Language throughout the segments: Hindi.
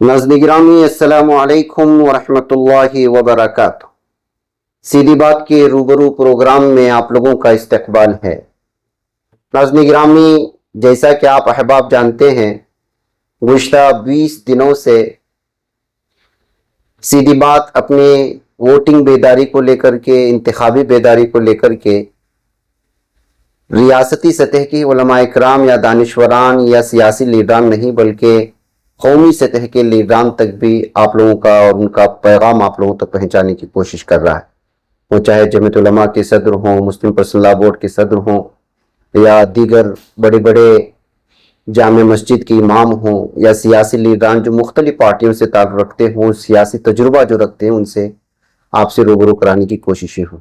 नाज़रीन गिरामी अस्सलामु अलैकुम वरहमतुल्लाहि वबरकातुहू। सीधी बात के रूबरू प्रोग्राम में आप लोगों का इस्तकबाल है। नाज़रीन गिरामी, जैसा कि आप अहबाब जानते हैं, गुज़िश्ता 20 दिनों से सीधी बात अपने वोटिंग बेदारी को लेकर के, इंतखाबी बेदारी को लेकर के रियासती सतह की उलमा इकराम या दानिश्वरान या सियासी लीडरान नहीं बल्कि कौमी सतह के लीडरान तक भी आप लोगों का और उनका पैगाम आप लोगों तक पहुंचाने की कोशिश कर रहा है। वो चाहे जमीयत उलमा के सदर हों, मुस्लिम पर्सनल लॉ बोर्ड के सदर हों या दीगर बड़े बड़े जामे मस्जिद के इमाम हों या सियासी लीडरान जो मुख्तलिफ पार्टियों से ताल्लुक़ रखते हों, सियासी तजुर्बा जो रखते हैं, उनसे आपसे रूबरू कराने की कोशिशें हों।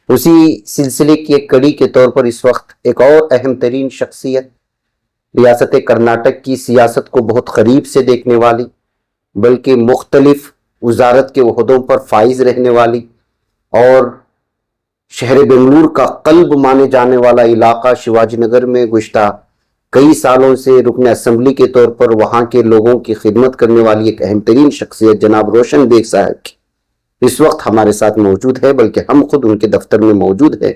उसी सिलसिले की एक कड़ी के तौर पर इस वक्त एक और अहम तरीन शख्सियत, रियासत कर्नाटक की सियासत को बहुत करीब से देखने वाली, बल्कि मुख्तलिफ वजारत के ओहदों पर फाइज रहने वाली और शहर बेंगलुरु का कल्ब माने जाने वाला इलाका शिवाजी नगर में गुज़िश्ता कई सालों से रुकन असम्बली के तौर पर वहाँ के लोगों की खिदमत करने वाली एक अहम तरीन शख्सियत जनाब रोशन बेग साहब की इस वक्त हमारे साथ मौजूद है, बल्कि हम खुद उनके दफ्तर में मौजूद है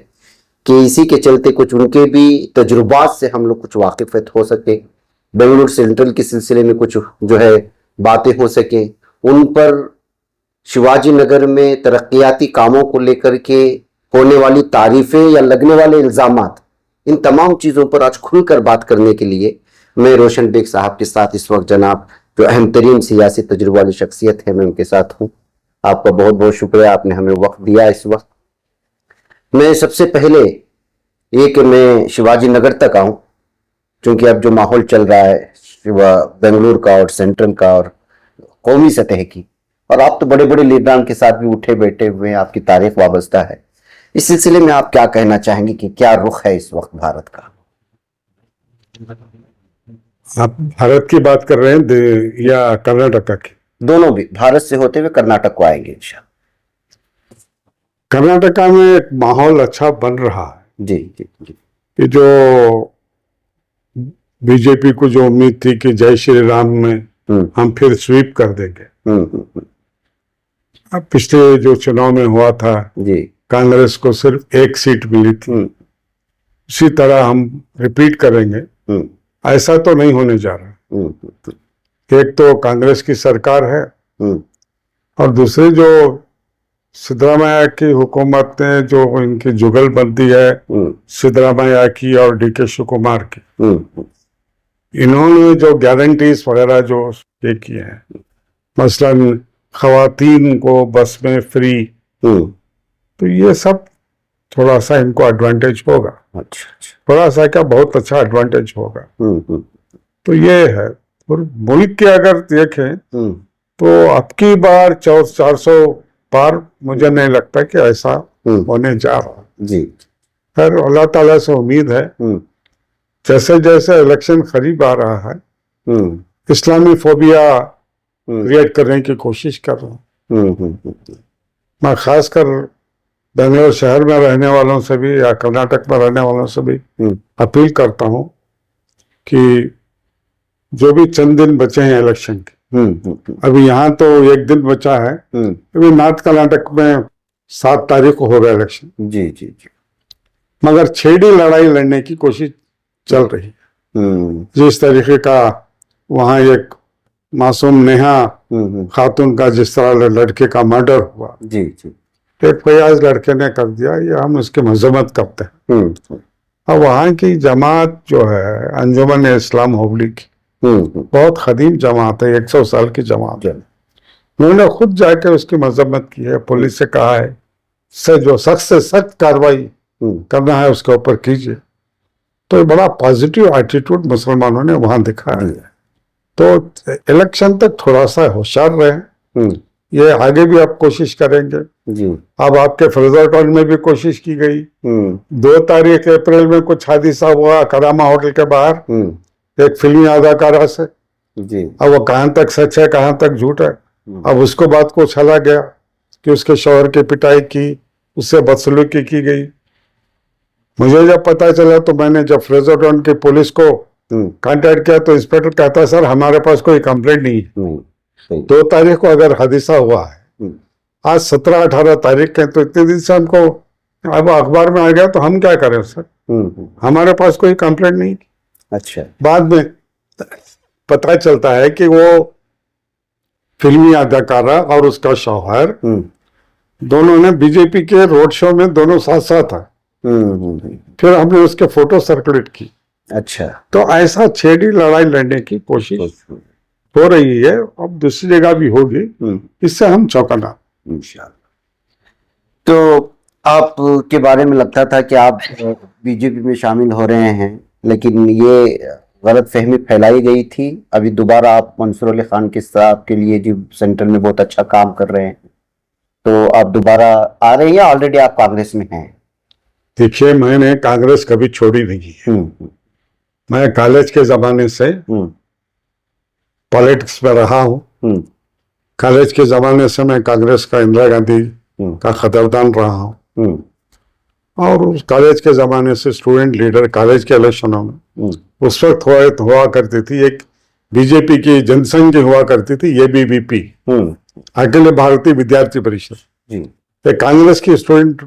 कि इसी के चलते कुछ उनके भी तजुर्बात से हम लोग कुछ वाकिफ़त हो सके, बेंगलुरु सेंट्रल के सिलसिले में कुछ जो है बातें हो सकें, उन पर शिवाजी नगर में तरक्याती कामों को लेकर के होने वाली तारीफ़ें या लगने वाले इल्ज़ामात, इन तमाम चीज़ों पर आज खुलकर बात करने के लिए मैं रोशन बेग साहब के साथ इस वक्त जनाब जो अहम तरीन सियासी तजुर्बा वाली शख्सियत है, मैं उनके साथ हूँ। आपका बहुत बहुत शुक्रिया, आपने हमें वक्त दिया। इस वक्त मैं सबसे पहले ये कि मैं शिवाजी नगर तक आऊँ, क्योंकि अब जो माहौल चल रहा है बेंगलुरु का और सेंट्रल का और कौमी सतह की, और आप तो बड़े बड़े लीडरान के साथ भी उठे बैठे हुए हैं, आपकी तारीख वाबस्ता है, इस सिलसिले में आप क्या कहना चाहेंगे कि क्या रुख है इस वक्त भारत का? आप भारत की बात कर रहे हैं या कर्नाटक की? दोनों भी, भारत से होते हुए कर्नाटक को आएंगे इंशाल्लाह। कर्नाटका में एक माहौल अच्छा बन रहा है। जी जी जी। कि जो बीजेपी को जो उम्मीद थी कि जय श्री राम में हम फिर स्वीप कर देंगे, अब पिछले जो चुनाव में हुआ था जी, कांग्रेस को सिर्फ एक सीट मिली थी, उसी तरह हम रिपीट करेंगे, ऐसा तो नहीं होने जा रहा। एक तो कांग्रेस की सरकार है और दूसरी जो सिद्धरामैया की हुकूमत ने जो इनकी जुगलबंदी है सिद्धरामैया की और डीके शिवकुमार की, इन्होंने जो गारंटीज वगैरह जो ये किए हैं, मसलन खवातीन को बस में फ्री, तो ये सब थोड़ा सा इनको एडवांटेज होगा। अच्छा, थोड़ा सा क्या, बहुत अच्छा एडवांटेज होगा। तो ये है। और मुल्क के अगर देखें तो अब की बार 400 पार मुझे नहीं लगता कि ऐसा होने जा रहा जी। खैर अल्लाह ताला से उम्मीद है, जैसे जैसे इलेक्शन करीब आ रहा है इस्लामी फोबिया क्रिएट करने की कोशिश कर रहा हूँ। मैं खासकर बेंगलोर शहर में रहने वालों से भी या कर्नाटक में रहने वालों से भी अपील करता हूँ कि जो भी चंद दिन बचे हैं इलेक्शन के, अभी यहाँ तो एक दिन बचा है, अभी नॉर्थ कर्नाटक में 7 तारीख को होगा इलेक्शन। जी जी जी। मगर छेड़ी लड़ाई लड़ने की कोशिश चल रही है। जिस तरीके का वहाँ एक मासूम नेहा खातून का जिस तरह लड़के का मर्डर हुआ, जी जी, एक फयाज लड़के ने कर दिया, ये हम उसकी मजम्मत करते हैं। और वहाँ की जमात जो है अंजुमन इस्लाम होबली की, बहुत कदीम जमात है, 100 साल की जमात है। उन्होंने खुद जाके उसकी मजम्मत की है, पुलिस से कहा है जो सख्त से सख्त कार्रवाई करना है उसके ऊपर कीजिए। तो बड़ा पॉजिटिव एटीट्यूड मुसलमानों ने वहां दिखाया है। तो इलेक्शन तक थोड़ा सा होशियार रहे, ये आगे भी आप कोशिश करेंगे जी। अब आपके फ्रेजर टाउन में भी कोशिश की गई, 2 तारीख अप्रैल में कुछ हादसा हुआ करामा होटल के बाहर एक फिल्मी अदाकारा से जी। अब वो कहां तक सच है कहां तक झूठ है, अब उसको बात को छला गया कि उसके शौहर की पिटाई की, उससे बदसलूकी की गई। मुझे जब पता चला तो मैंने जब फ्रेजर टाउन की पुलिस को कांटेक्ट किया तो इंस्पेक्टर कहता सर हमारे पास कोई कंप्लेंट नहीं है। सही। 2 तारीख को अगर हादसा हुआ है, आज 17-18 तारीख है, तो इतने दिन से हमको अब अखबार में आ गया तो हम क्या करें सर? हमारे पास कोई कंप्लेंट नहीं। अच्छा। बाद में पता चलता है कि वो फिल्मी अदाकारा और उसका शौहर दोनों ने बीजेपी के रोड शो में दोनों साथ साथ आए। फिर हमने उसके फोटो सर्कुलेट की। अच्छा। तो ऐसा छेड़ी लड़ाई लड़ने की कोशिश हो रही है, अब दूसरी जगह भी होगी। इससे हम चौकन्ना। तो आप के बारे में लगता था कि आप बीजेपी में शामिल हो रहे हैं, लेकिन ये गलत फहमी फैलाई गई थी। अभी दोबारा आप मंसूर अली खान के साथ के लिए जो सेंटर में बहुत अच्छा काम कर रहे हैं, तो आप दोबारा आ रहे हैं या ऑलरेडी आप कांग्रेस में हैं? देखिए, मैंने कांग्रेस कभी छोड़ी नहीं है। मैं कॉलेज के जमाने से पॉलिटिक्स में रहा हूँ। कॉलेज के जमाने से मैं कांग्रेस का, इंदिरा गांधी का खतरदान रहा हूँ, और उस कॉलेज के जमाने से स्टूडेंट लीडर कॉलेज के इलेक्शनों में उस वक्त हुआ करती थी एक बीजेपी की जनसंघ की हुआ करती थी, ABVP, अखिल भारतीय विद्यार्थी परिषद। कांग्रेस की स्टूडेंट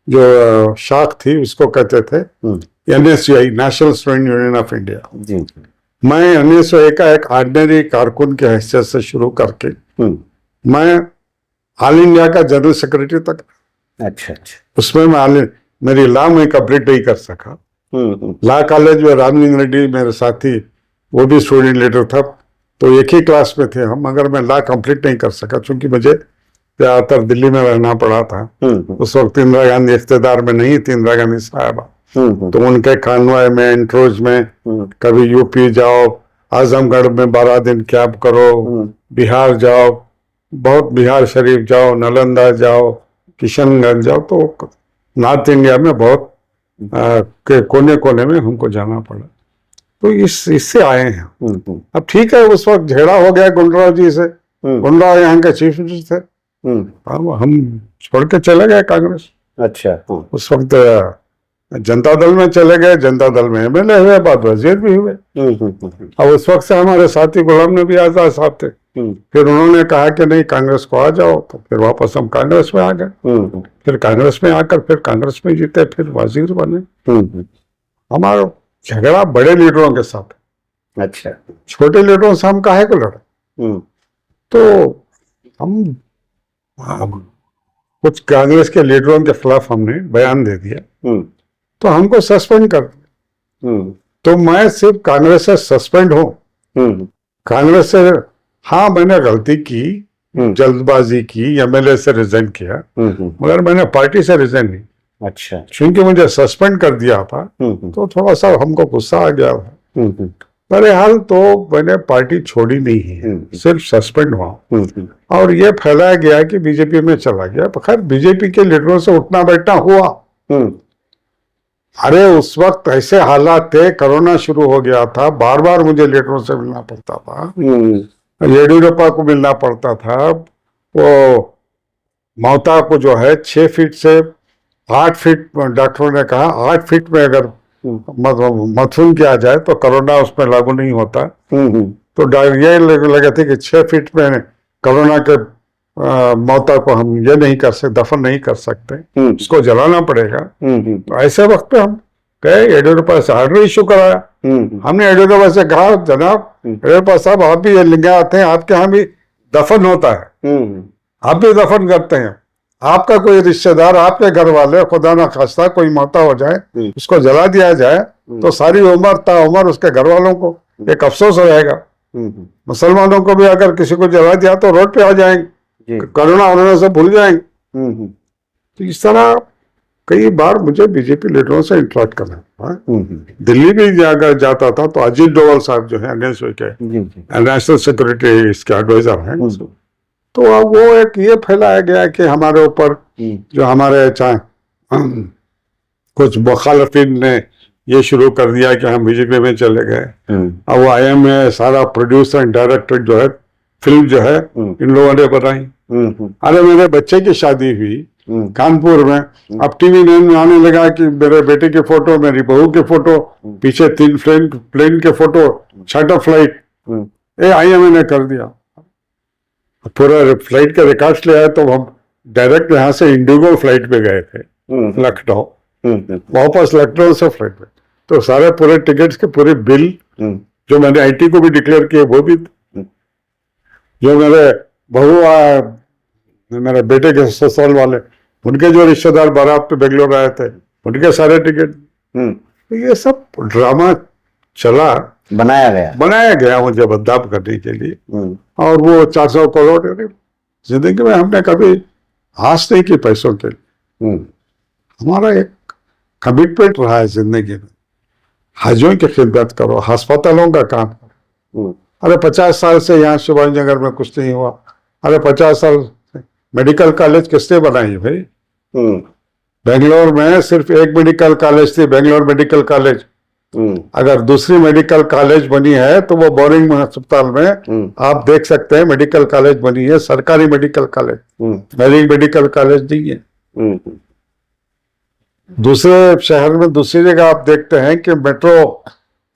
जो शाख थी उसको कहते थे NSUI, national student union of India. मैं 1901 का एक ऑर्डिनरी कारकुन के हैसियत से शुरू करके मैं ऑल इंडिया का जनरल सेक्रेटरी तक। अच्छा। उसमें मेरी लॉ में कंप्लीट नहीं कर सका। लॉ कॉलेज में रामलिंग रेड्डी मेरे साथी, वो भी स्टूडेंट लीडर था, तो एक ही क्लास में थे हम, मगर मैं लॉ कंप्लीट नहीं कर सका क्योंकि मुझे ज्यादातर दिल्ली में रहना पड़ा था। उस वक्त इंदिरा गांधी इख्तियार में नहीं थी, इंदिरा गांधी साहबा, तो उनके कानवाई में, इंट्रोज में, कभी यूपी जाओ, आजमगढ़ में 12 दिन कैंप करो, बिहार जाओ, बहुत बिहार शरीफ जाओ, नालंदा जाओ, किशनगंज जाओ, तो नॉर्थ इंडिया में बहुत के कोने कोने में हमको जाना पड़ा। तो इससे आए हैं। अब ठीक है, उस वक्त झगड़ा हो गया गुंडराव जी से। गुंडराव यहाँ के चीफ मिनिस्टर थे, हम छोड़ के चले गए कांग्रेस। अच्छा। उस वक्त जनता दल में चले गए, जनता दल में MLA हुए, बाद वजीर भी हुए। और उस वक्त से हमारे साथी गुलाम नबी आजाद साहब थे। फिर उन्होंने कहा कि नहीं, कांग्रेस को आ जाओ, तो फिर वापस हम कांग्रेस में आ गए। फिर कांग्रेस में आकर फिर कांग्रेस में जीते, फिर वजीर बने। हमारा झगड़ा बड़े लीडरों के साथ। अच्छा। छोटे लीडरों से हम काहे को लड़े? तो हम कुछ कांग्रेस के लीडरों के खिलाफ हमने बयान दे दिया, तो हमको सस्पेंड कर दिया। तो मैं सिर्फ कांग्रेस से सस्पेंड हूं, कांग्रेस से। हाँ, मैंने गलती की, जल्दबाजी की, MLA से रिजाइन किया, मगर मैंने पार्टी से रिजाइन नहीं। अच्छा। क्योंकि मुझे सस्पेंड कर दिया था, तो थोड़ा सा हमको गुस्सा आ गया था। बहरहाल तो मैंने पार्टी छोड़ी नहीं है, सिर्फ सस्पेंड हुआ। और ये फैलाया गया कि बीजेपी में चला गया। खैर, बीजेपी के लीडरों से उठना बैठना हुआ। अरे उस वक्त ऐसे हालात थे, कोरोना शुरू हो गया था, बार बार मुझे लीडरों से मिलना पड़ता था। येडियुरप्पा को मिलना पड़ता था। वो ममता को जो है 6 फीट से 8 फीट, डॉक्टरों ने कहा 8 फीट में अगर मथुन किया जाए तो कोरोना उसमें लागू नहीं होता। तो ये लगे थे कि 6 फीट में कोरोना के ममता को हम ये नहीं कर सकते, दफन नहीं कर सकते, उसको जलाना पड़ेगा। तो ऐसे वक्त पे हम गए, येडियुरप्पा से ऑर्डर इशू कराया। हमने येडियुरप्पा से कहा, जनाब येडियुरप्पा साहब, आप भी ये लिंगायत हैं, आपके यहाँ भी दफन होता है, आप भी दफन करते हैं। आपका कोई रिश्तेदार, आपके घर वाले, खुदा ना खास्ता कोई मौता हो जाए, उसको जला दिया जाए, तो सारी उम्र ताउम्र उसके घर वालों को एक अफसोस हो जाएगा। मुसलमानों को भी अगर किसी को जला दिया तो रोड पे आ जाएंगे, कोरोना होने से भूल जाएंगे। तो इस तरह कई बार मुझे बीजेपी लीडरों से इंटरेक्ट करना पड़ा। दिल्ली भी अगर जाता था तो अजीत डोवाल साहब जो है NSU के नेशनल सिक्योरिटी इसके एडवाइजर हैं, तो अब वो एक ये फैलाया गया कि हमारे ऊपर जो हमारे कुछ मुखालफिन ने ये शुरू कर दिया कि हम बीजेपी में चले गए। अब वो IMA सारा प्रोड्यूसर एंड डायरेक्टर जो है फिल्म जो है इन लोगों ने बनाई। अरे मेरे बच्चे की शादी हुई कानपुर में, अब TV9 में आने लगा कि मेरे बेटे की फोटो, मेरी बहू की फोटो, पीछे 3 प्लेन के फोटो, चार्टर फ्लाइट, ये IMA ने कर दिया। पूरा फ्लाइट के रिकॉर्ड्स ले आए, तो हम डायरेक्ट यहाँ से इंडिगो फ्लाइट पे गए थे लखनऊ, वापस लखनऊ से फ्लाइट पे, तो सारे पूरे टिकट्स के पूरे बिल जो मैंने आईटी को भी डिक्लेयर किए वो भी, जो मेरे बहू मेरे बेटे के ससुराल वाले उनके जो रिश्तेदार बारात पे बेंगलोर आए थे उनके सारे टिकट, ये सब ड्रामा चला, बनाया गया मुझे बदनाम करने के लिए। और वो 400 करोड़ जिंदगी में हमने कभी आस नहीं की पैसों के लिए। हमारा एक कमिटमेंट रहा है जिंदगी में, हाजियों की खिदमत करो, अस्पतालों का काम करो। अरे 50 साल से यहाँ शिवाजी नगर में कुछ नहीं हुआ, अरे 50 साल मेडिकल कॉलेज किसने बनाई भाई? बेंगलोर में सिर्फ एक मेडिकल कॉलेज थी, बेंगलोर मेडिकल कॉलेज। अगर दूसरी मेडिकल कॉलेज बनी है तो वो बोरिंग अस्पताल में आप देख सकते हैं मेडिकल कॉलेज बनी है, सरकारी मेडिकल कॉलेज, मेडिकल कॉलेज नहीं है। दूसरे शहर में दूसरी जगह आप देखते हैं कि मेट्रो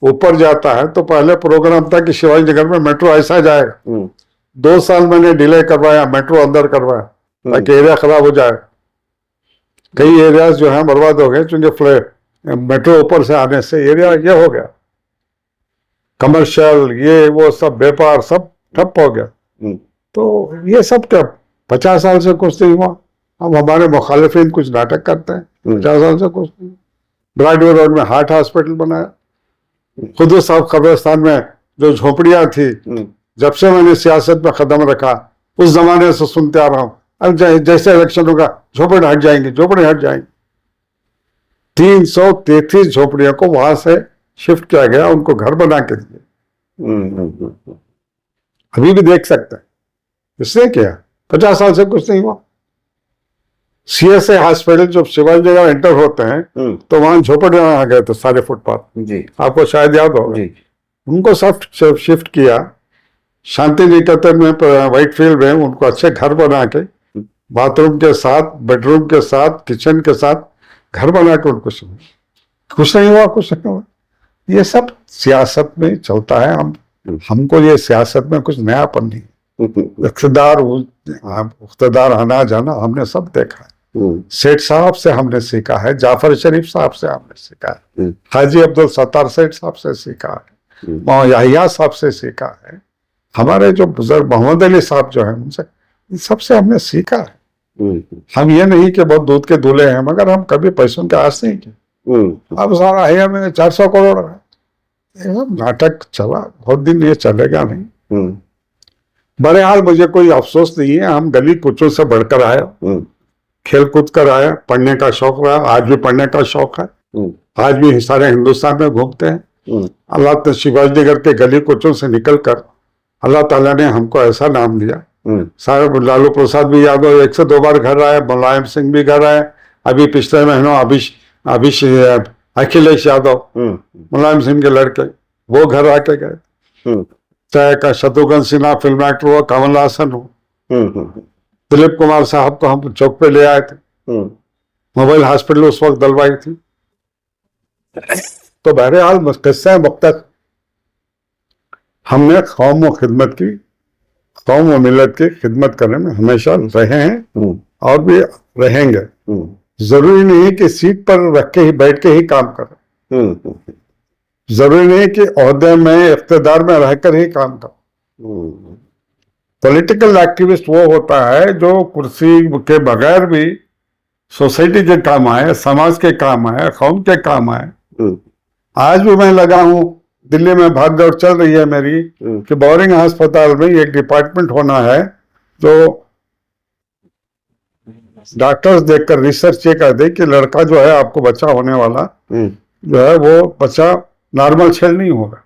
ऊपर जाता है, तो पहले प्रोग्राम था कि शिवाजी नगर में मेट्रो ऐसा जाएगा। 2 साल मैंने डिले करवाया, मेट्रो अंदर करवाया ताकि एरिया खराब हो जाए। कई एरियाज जो है बर्बाद हो गए क्योंकि मेट्रो ऊपर से आने से एरिया ये हो गया, कमर्शियल ये वो सब व्यापार सब ठप हो गया। तो ये सब क्या 50 साल से कुछ नहीं हुआ। अब हमारे मुखालिफिन कुछ नाटक करते हैं, 50 साल से कुछ नहीं। ब्रॉडवे रोड में हार्ट हॉस्पिटल बनाया, खुद साहब कब्रिस्तान में जो झोपड़ियां थी, जब से मैंने सियासत में कदम रखा उस जमाने से सुनते आ रहा हूँ, अब जैसे इलेक्शन होगा झोपड़े हट जाएंगे, झोपड़े हट जाएंगे। 333 झोपड़ियों को वहां से शिफ्ट किया गया, उनको घर बना के दिए। अभी भी देख सकते हैं, इसने क्या 50 साल से कुछ नहीं हुआ। CSA हॉस्पिटल जब शिवाजी नगर एंटर होते हैं तो वहां झोपड़े आ गए थे सारे फुटपाथ जी, आपको शायद याद होगा। उनको सब शिफ्ट किया, शांति निकेतन में व्हाइट फील्ड में उनको अच्छे घर बना के, बाथरूम के साथ, बेडरूम के साथ, किचन के साथ घर बना के उनको कुछ नहीं हुआ, कुछ नहीं हुआ। ये सब सियासत में चलता है। हमको ये सियासत में कुछ नयापन नहीं। इक़्तिदार आना जाना हमने सब देखा है। सेठ साहब से हमने सीखा है, जाफर शरीफ साहब से हमने सीखा है, हाजी अब्दुल सत्तार सेठ साहब से सीखा है, मौलाना याहिया साहब से सीखा है, हमारे जो बुजुर्ग मोहम्मद अली साहब जो है उनसे, इन सबसे हमने सीखा है। हम ये नहीं कि बहुत दूध के दूल्हे हैं, मगर हम कभी पैसों के आस नहीं की। अब सारा है मैंने 400 करोड़ है, नाटक चला बहुत दिन, ये चलेगा नहीं। बहरहाल मुझे कोई अफसोस नहीं है, हम गली कुचों से बढ़कर आए, खेल कूद कर आए, पढ़ने का शौक रहा, आज भी पढ़ने का शौक है, आज भी सारे हिंदुस्तान में घूमते हैं। अल्लाह शिवाजी नगर के गली कुचों से निकल कर अल्लाह ताला ने हमको ऐसा नाम दिया। सारे लालू प्रसाद भी यादव 1 से 2 बार घर आए, मुलायम सिंह भी घर आए, अभी पिछले महीनों अखिलेश यादव मुलायम सिंह के लड़के वो घर आके गए। चाहे का शत्रुघ्न सिन्हा फिल्म एक्टर हो, कमल हासन हो, दिलीप कुमार साहब को हम चौक पे ले आए थे, मोबाइल हॉस्पिटल उस वक्त दलवाई थी। तो बहरहाल किस्सा मुख्तलिफ, हमने कौम व खिदमत की, कौम व मिलत की खिदमत करने में हमेशा रहे हैं और भी रहेंगे। जरूरी नहीं कि सीट पर रख के ही बैठ के ही काम करें, जरूरी नहीं कि ओहदे में इख्तिदार में रहकर ही काम करें। पॉलिटिकल एक्टिविस्ट वो होता है जो कुर्सी के बगैर भी सोसाइटी के काम आए, समाज के काम आए, कौम के काम आए। आज भी मैं लगा हूं, दिल्ली में भागदौड़ चल रही है मेरी कि बोरिंग अस्पताल में एक डिपार्टमेंट होना है जो डॉक्टर्स देखकर रिसर्च ये कर दे कि लड़का जो है आपको बच्चा होने वाला जो है वो बच्चा नॉर्मल छेल नहीं होगा।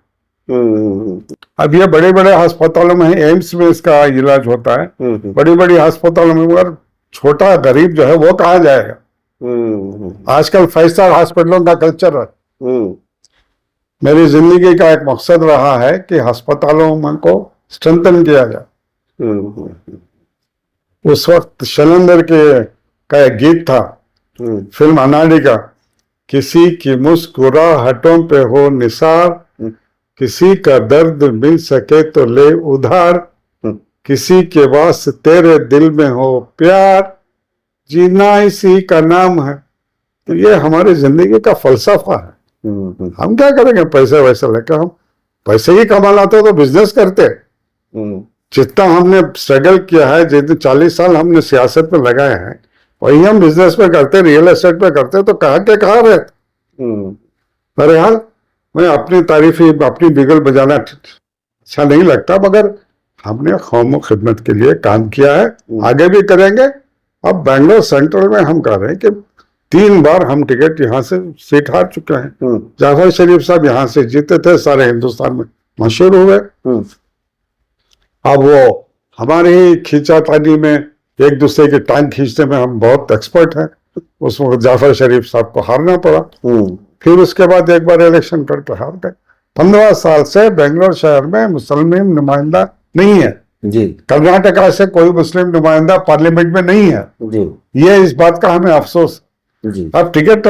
अब ये बड़े बड़े अस्पतालों में, एम्स में इसका इलाज होता है, बड़ी बड़ी अस्पतालों में, मगर छोटा गरीब जो है वो कहाँ जाएगा। आजकल 5 स्टार हॉस्पिटलों का कल्चर है। मेरी जिंदगी का एक मकसद रहा है कि अस्पतालों को स्ट्रेंथन किया जाए। उस वक्त शैलेंद्र का एक गीत था फिल्म अनाड़ी का, किसी की मुस्कुराहटों पे हो निसार, किसी का दर्द मिल सके तो ले उधार, किसी के वास्ते तेरे दिल में हो प्यार, जीना इसी का नाम है। तो ये हमारी जिंदगी का फलसफा है। हम क्या करेंगे पैसे वैसे लेकर, हम पैसे ही कमाना तो बिजनेस करते। जितना हमने स्ट्रगल किया है, जितने 40 साल हमने सियासत में लगाए हैं, वही हम बिजनेस पे करते, रियल एस्टेट पे करते, तो कहाँ के कहाँ रहते। बहरहाल मैं अपनी तारीफ ही, अपनी बिगल बजाना अच्छा नहीं लगता, मगर हमने कौम खिदमत के लिए काम किया है, आगे भी करेंगे। अब बेंगलोर सेंट्रल में हम कह रहे हैं कि 3 बार हम टिकट यहाँ से सीट हार चुके हैं। जाफर शरीफ साहब यहाँ से जीते थे, सारे हिंदुस्तान में मशहूर हुए। अब वो हमारे ही खींचातानी में, एक दूसरे की टांग खींचने में हम बहुत एक्सपर्ट हैं। उस वक्त जाफर शरीफ साहब को हारना पड़ा। फिर उसके बाद एक बार इलेक्शन करके हार गए। 15 साल से बेंगलोर शहर में मुस्लिम नुमाइंदा नहीं है जी। कर्नाटका से कोई मुस्लिम नुमाइंदा पार्लियामेंट में नहीं है जी। ये इस बात का हमें अफसोस जी। अब टिकट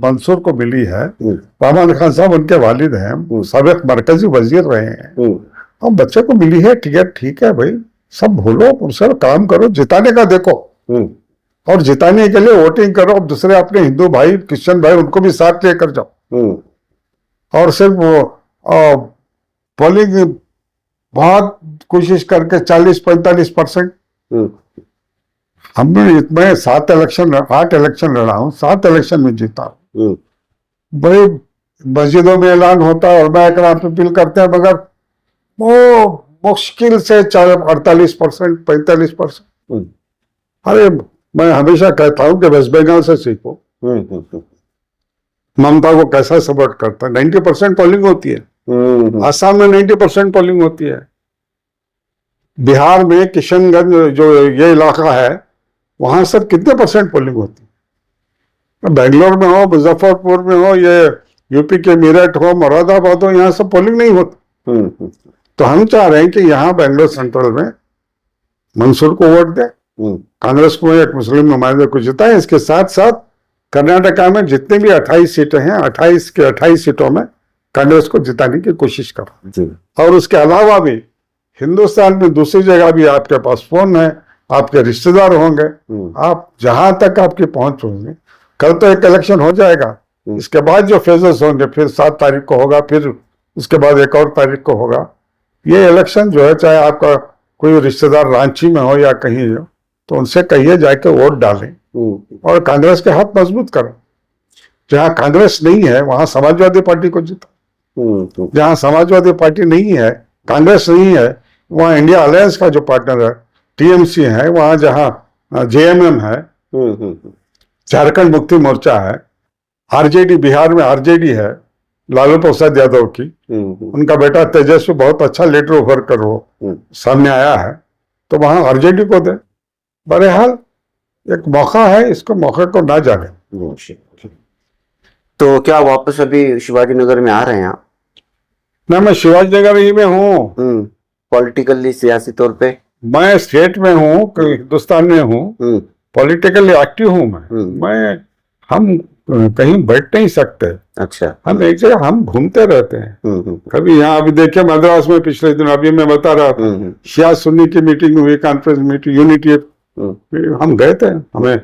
मंसूर को मिली है। रहमान खान साहब उनके वालिद हैं, साबिक मरकजी वजीर रहे हैं। अब बच्चे को मिली है टिकट, ठीक है भाई, सब भूलो, उनसे काम करो, जिताने का देखो, और जिताने के लिए वोटिंग करो। अब दूसरे अपने हिंदू भाई, क्रिश्चियन भाई, उनको भी साथ लेकर जाओ। और सिर्फ पोलिंग बहुत कोशिश करके 40-45%। मैं 8 इलेक्शन लड़ा हूँ, 7 इलेक्शन में जीता हूँ। भाई मस्जिदों में ऐलान होता है और मैं अपील करते हैं, मगर वो मुश्किल से 48%, 45%। अरे मैं हमेशा कहता हूँ कि वेस्ट बंगाल से सीखो, ममता को कैसा सपोर्ट करता है। 90% पोलिंग होती है, आसाम में 90% पोलिंग होती है, बिहार में किशनगंज जो ये इलाका है वहां सब कितने % पोलिंग होती है। बेंगलोर में हो, मुजफ्फरपुर में हो, ये यूपी के मेरठ हो, मुरादाबाद हो, यहाँ सब पोलिंग नहीं होती। तो हम चाह रहे हैं कि यहाँ बेंगलोर सेंट्रल में मंसूर को वोट दे, कांग्रेस को एक मुस्लिम नुमाइंदे को जिताए। इसके साथ साथ कर्नाटका में जितनी भी 28 सीटें हैं, 28 के 28 सीटों में कांग्रेस को जिताने की कोशिश करो। और उसके अलावा भी हिंदुस्तान में दूसरी जगह भी आपके पास फोन है, आपके रिश्तेदार होंगे, आप जहां तक आपकी पहुंच होंगे। कल तो एक इलेक्शन हो जाएगा, इसके बाद जो फेजेस होंगे, फिर 7 तारीख को होगा, फिर उसके बाद एक और तारीख को होगा। ये इलेक्शन जो है, चाहे आपका कोई रिश्तेदार रांची में हो या कहीं हो, तो उनसे कहिए जाके वोट डालें और कांग्रेस के हाथ मजबूत करें। जहां कांग्रेस नहीं है वहां समाजवादी पार्टी को जिता। जहां समाजवादी पार्टी नहीं है, कांग्रेस नहीं है, वहां इंडिया अलायंस का जो पार्टनर है टीएमसी है, वहां जहां जेएमएम है, झारखंड मुक्ति मोर्चा है, आरजेडी, बिहार में आरजेडी है लालू प्रसाद यादव की, उनका बेटा तेजस्वी बहुत अच्छा लीडर उभर कर वो सामने आया है, तो वहां आरजेडी को दे। बहरहाल एक मौका है, इसको मौके को ना जाने। तो क्या वापस अभी शिवाजी नगर में आ रहे हैं आप? ना, मैं शिवाजी नगर ही में हूँ। पॉलिटिकली, सियासी तौर पे मैं स्टेट में हूँ, हिंदुस्तान में हूँ, पॉलिटिकली एक्टिव हूँ मैं। हम कहीं बैठ नहीं सकते। अच्छा। हम एक जगह हम घूमते रहते हैं। कभी यहाँ, अभी देखिए मद्रास में पिछले दिन, अभी मैं बता रहा था, शिया सुन्नी की मीटिंग हुई, कॉन्फ्रेंस मीटिंग, यूनिटी, हम गए थे, हमें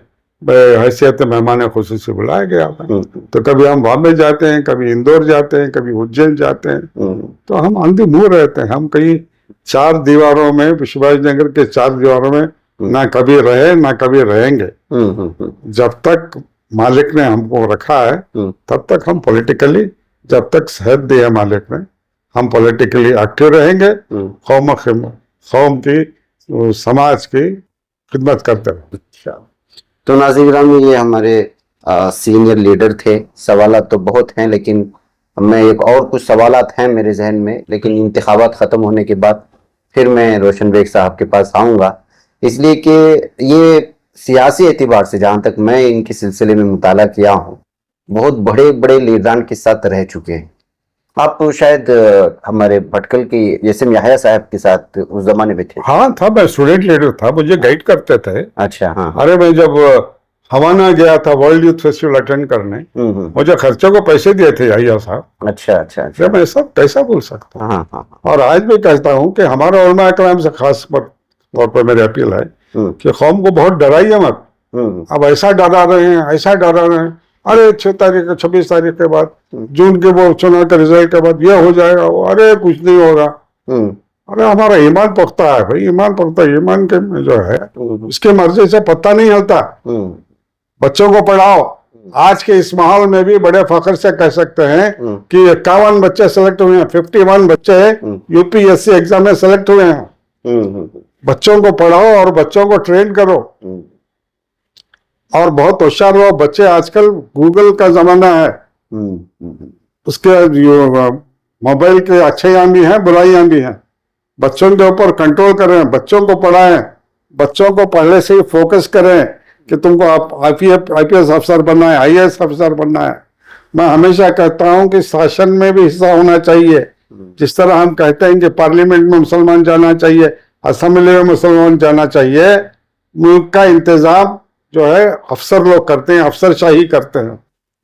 हैसियत मेहमान खुसूसी बुलाया गया था। तो कभी हम बॉम्बे जाते हैं, कभी इंदौर जाते हैं, कभी उज्जैन जाते हैं। तो हम ऑन द मूव रहते हैं। हम कहीं 4 दीवारों में, शिवाजी नगर के 4 दीवारों में ना कभी रहे ना कभी रहेंगे। जब तक मालिक ने हमको रखा है तब तक हम पॉलिटिकली, जब तक सेहत दी है मालिक ने, हम पॉलिटिकली एक्टिव रहेंगे। कौम की, समाज की खिदमत करते रहे। तो नाज़रीन, ये हमारे सीनियर लीडर थे। सवालात तो बहुत हैं, लेकिन मैं एक और कुछ सवालात हैं मेरे जहन में, लेकिन इंतखाबात ख़त्म होने के बाद फिर मैं रोशन बेग साहब के पास आऊँगा, इसलिए कि ये सियासी एतबार से, जहाँ तक मैं इनके सिलसिले में मुताला किया हूँ, बहुत बड़े बड़े लीडरान के साथ रह चुके हैं। आप तो शायद हमारे भटकल की यासिम याह्या साहब के साथ उस जमाने में थे। हाँ था, मैं स्टूडेंट लीडर था, मुझे गाइड करते थे। अच्छा। हाँ। अरे मैं जब हवाना गया था वर्ल्ड यूथ फेस्टिवल अटेंड करने, मुझे खर्चे को पैसे दिए थे याहिया साहब। अच्छा अच्छा अच्छा। मैं सब कैसा बोल सकता हूँ? हाँ हाँ और आज भी कहता हूँ कि हमारा उलमा इकराम से खास तौर पर मेरी अपील है कि कौम को बहुत डराइए मत। अब ऐसा डरा रहे हैं, ऐसा डरा रहे हैं, अरे 6 तारीख 26 तारीख के बाद, जून के वो चुनाव के रिजल्ट के बाद ये हो जाएगा, वो अरे कुछ नहीं होगा। अरे हमारा ईमान पुख्ता है भाई, ईमान पुख्ता, ईमान के जो है इसकी मर्जी से पत्ता नहीं हिलता। बच्चों को पढ़ाओ। आज के इस माहौल में भी बड़े फख्र से कह सकते हैं कि 51 बच्चे सेलेक्ट हुए हैं, 51 बच्चे यूपीएससी एग्जाम में सेलेक्ट हुए हैं। बच्चों को पढ़ाओ और बच्चों को ट्रेन करो और बहुत होशियार हो। बच्चे आजकल गूगल का जमाना है, उसके मोबाइल के अच्छाइयां भी हैं, बुराइयां भी हैं। बच्चों के ऊपर कंट्रोल करें, बच्चों को पढ़ाएं, बच्चों को पहले से ही फोकस करें कि तुमको आईपीएस अफसर बनना है, आईएएस अफसर बनना है। मैं हमेशा कहता हूं कि शासन में भी हिस्सा होना चाहिए। जिस तरह हम कहते हैं कि पार्लियामेंट में मुसलमान जाना चाहिए, असेंबली में मुसलमान जाना चाहिए, मुल्क का इंतजाम जो है अफसर लोग करते हैं, अफसरशाही करते हैं।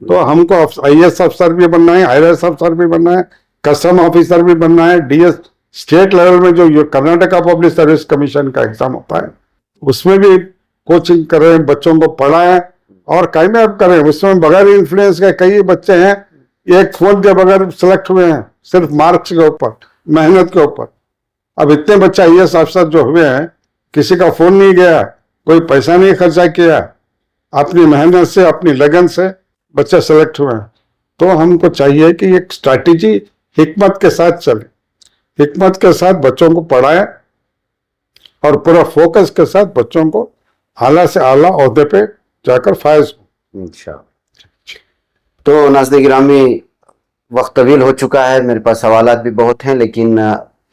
तो हमको आईएएस अफसर भी बनना है, आईएएस अफसर भी बनना है, कस्टम ऑफिसर भी बनना है, डीएस स्टेट लेवल में जो कर्नाटका पब्लिक सर्विस कमीशन का एग्जाम होता है उसमें भी कोचिंग करें, बच्चों को पढ़ाएं और कामयाब करें। उसमें बगैर इन्फ्लुएंस के कई बच्चे हैं एक फोन के बगैर सेलेक्ट हुए हैं, सिर्फ मार्क्स के ऊपर, मेहनत के ऊपर। अब इतने बच्चे आईएएस अफसर जो हुए हैं, किसी का फोन नहीं गया, कोई पैसा नहीं खर्चा किया, अपनी मेहनत से, अपनी लगन से बच्चे सेलेक्ट हुए हैं। तो हमको चाहिए कि एक स्ट्रैटेजी हिकमत के साथ चले, हिकमत के साथ बच्चों को पढ़ाएं और पूरा फोकस के साथ बच्चों को आला से आला ओहदे पे जाकर फायज हो। इंशाअल्लाह। तो नाज़रीन गिरामी, वक्त तवील हो चुका है, मेरे पास सवालात भी बहुत हैं, लेकिन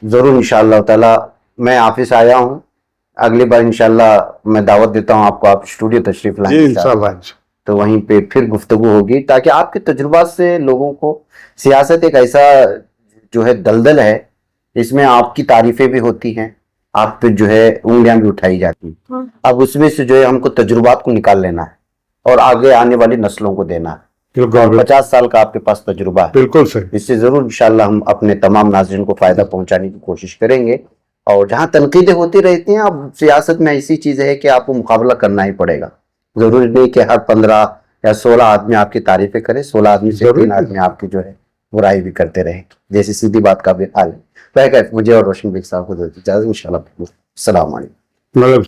ज़रूर इंशाअल्लाह ताला मैं ऑफिस आया हूँ, अगली बार इंशाअल्लाह मैं दावत देता हूँ आपको, आप स्टूडियो तशरीफ लाएं इंशाअल्लाह। तो वहीं पे फिर गुफ्तगू होगी, ताकि आपके तजुर्बात से लोगों को, सियासत एक ऐसा जो है दलदल है, इसमें आपकी तारीफें भी होती हैं, आप पे जो है उंगलियां भी उठाई जाती हैं। अब उसमें से जो है हमको तजुर्बात को निकाल लेना है और आगे आने वाली नस्लों को देना है। 50 साल का आपके पास तजुर्बा है, बिल्कुल सही। इससे जरूर इंशाल्लाह हम अपने तमाम नाज़रीन को फायदा पहुंचाने की कोशिश करेंगे। और जहां तनकीदें होती रहती हैं, अब सियासत में ऐसी चीज है कि आपको मुकाबला करना ही पड़ेगा। जरूरी नहीं कि हर 15 या 16 आदमी आपकी तारीफें करे, 16 आदमी से 3 आदमी आपकी जो है बुराई भी करते रहे, जैसी सीधी बात का भी हाल है। मुझे और रोशन बेग साहब को इजाज़त, इंशाल्लाह। अस्सलाम वालेकुम।